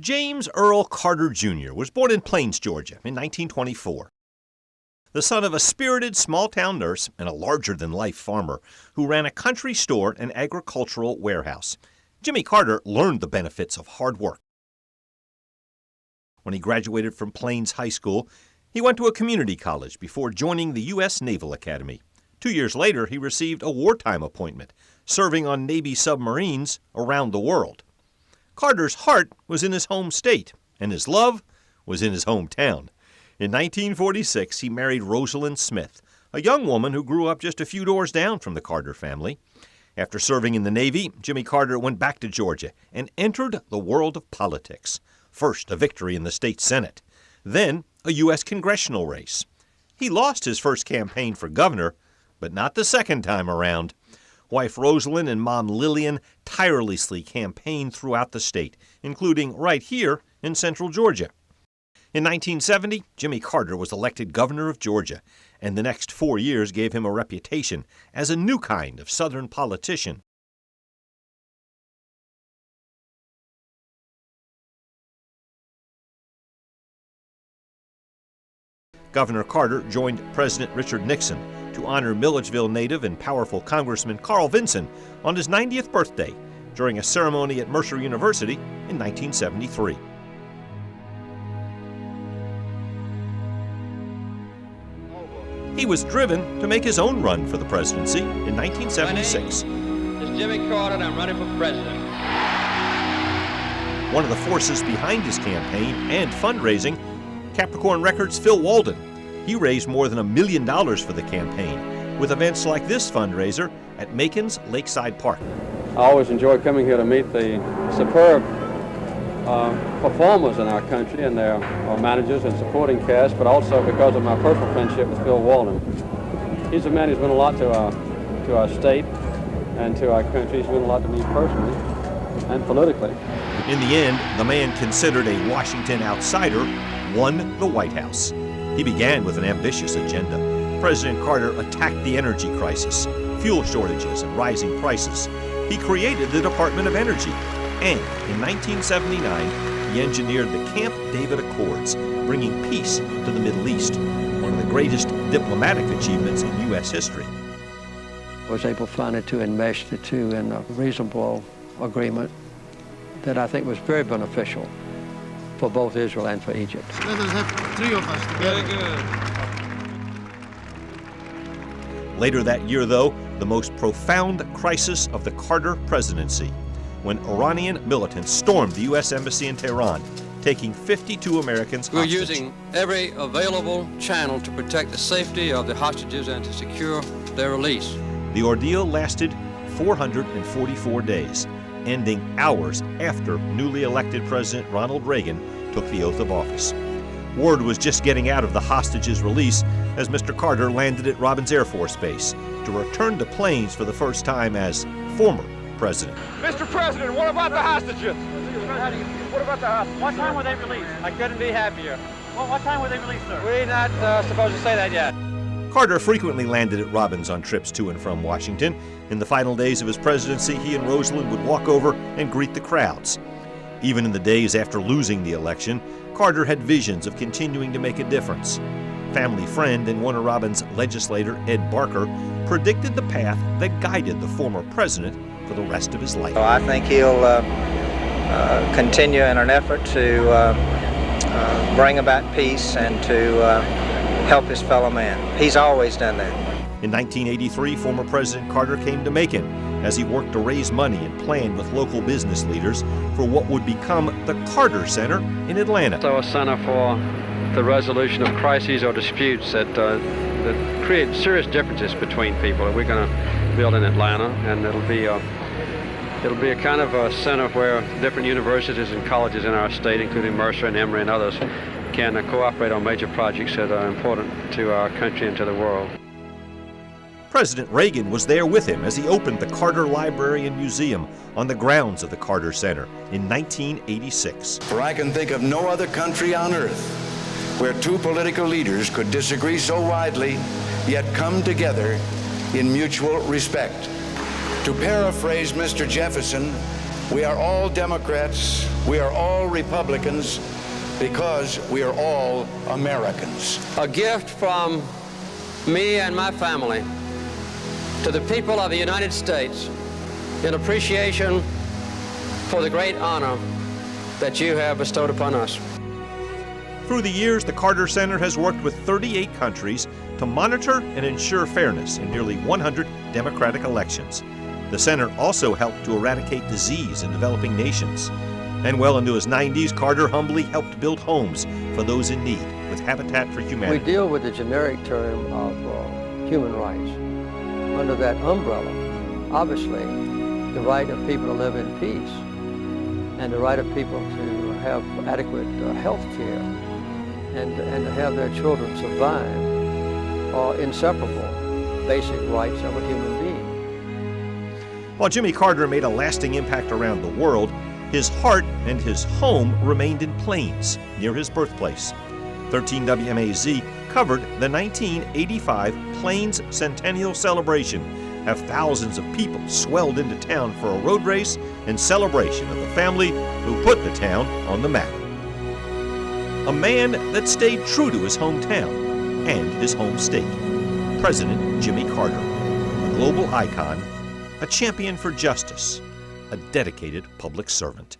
James Earl Carter Jr. was born in Plains, Georgia in 1924. The son of a spirited small-town nurse and a larger-than-life farmer who ran a country store and agricultural warehouse, Jimmy Carter learned the benefits of hard work. When he graduated from Plains High School, he went to a community college before joining the US Naval Academy. 2 years later, he received a wartime appointment, serving on Navy submarines around the world. Carter's heart was in his home state, and his love was in his hometown. In 1946, he married Rosalind Smith, a young woman who grew up just a few doors down from the Carter family. After serving in the Navy, Jimmy Carter went back to Georgia and entered the world of politics. First, a victory in the state Senate, then a U.S. congressional race. He lost his first campaign for governor, but not the second time around. Wife Rosalind and Mom Lillian tirelessly campaigned throughout the state, including right here in central Georgia. In 1970, Jimmy Carter was elected governor of Georgia, and the next 4 years gave him a reputation as a new kind of Southern politician. Governor Carter joined President Richard Nixon to honor Milledgeville native and powerful Congressman Carl Vinson on his 90th birthday during a ceremony at Mercer University in 1973. He was driven to make his own run for the presidency in 1976. My name is Jimmy Carter, and I'm running for president. One of the forces behind his campaign and fundraising, Capricorn Records' Phil Walden. He raised more than $1 million for the campaign, with events like this fundraiser at Macon's Lakeside Park. I always enjoy coming here to meet the superb performers in our country and their managers and supporting cast, but also because of my personal friendship with Phil Walden. He's a man who's meant a lot to our state and to our country. He's meant a lot to me personally and politically. In the end, the man considered a Washington outsider won the White House. He began with an ambitious agenda. President Carter attacked the energy crisis, fuel shortages, and rising prices. He created the Department of Energy, and in 1979, he engineered the Camp David Accords, bringing peace to the Middle East, one of the greatest diplomatic achievements in U.S. history. I was able finally to enmesh the two in a reasonable agreement that I think was very beneficial for both Israel and for Egypt. Let us have 3 of us together. Very good. Later that year, though, the most profound crisis of the Carter presidency, when Iranian militants stormed the U.S. Embassy in Tehran, taking 52 Americans hostage. We're using every available channel to protect the safety of the hostages and to secure their release. The ordeal lasted 444 days, ending hours after newly elected President Ronald Reagan took the oath of office. Word was just getting out of the hostages' release as Mr. Carter landed at Robins Air Force Base to return to Plains for the first time as former president. Mr. President, what about the hostages? What about the hostages? What time were they released? I couldn't be happier. Well, what time were they released, sir? We're not supposed to say that yet. Carter frequently landed at Robins on trips to and from Washington. In the final days of his presidency, he and Rosalind would walk over and greet the crowds. Even in the days after losing the election, Carter had visions of continuing to make a difference. Family friend and Warner Robins legislator Ed Barker predicted the path that guided the former president for the rest of his life. I think he'll continue in an effort to bring about peace and to help his fellow man. He's always done that. In 1983, former President Carter came to Macon as he worked to raise money and planned with local business leaders for what would become the Carter Center in Atlanta. So a center for the resolution of crises or disputes that create serious differences between people that we're going to build in Atlanta, and it'll be a kind of a center where different universities and colleges in our state, including Mercer and Emory and others, can cooperate on major projects that are important to our country and to the world. President Reagan was there with him as he opened the Carter Library and Museum on the grounds of the Carter Center in 1986. For I can think of no other country on earth where two political leaders could disagree so widely, yet come together in mutual respect. To paraphrase Mr. Jefferson, We are all Democrats. We are all Republicans because we are all Americans. A gift from me and my family to the people of the United States in appreciation for the great honor that you have bestowed upon us. Through the years, the Carter Center has worked with 38 countries to monitor and ensure fairness in nearly 100 democratic elections. The center also helped to eradicate disease in developing nations. And well into his 90s, Carter humbly helped build homes for those in need with Habitat for Humanity. We deal with the generic term of human rights. Under that umbrella, obviously, the right of people to live in peace and the right of people to have adequate health care and to have their children survive are inseparable basic rights of a human being. While Jimmy Carter made a lasting impact around the world, his heart and his home remained in Plains, near his birthplace. 13 WMAZ covered the 1985 Plains Centennial Celebration, as thousands of people swelled into town for a road race in celebration of the family who put the town on the map. A man that stayed true to his hometown and his home state. President Jimmy Carter, a global icon, a champion for justice, a dedicated public servant.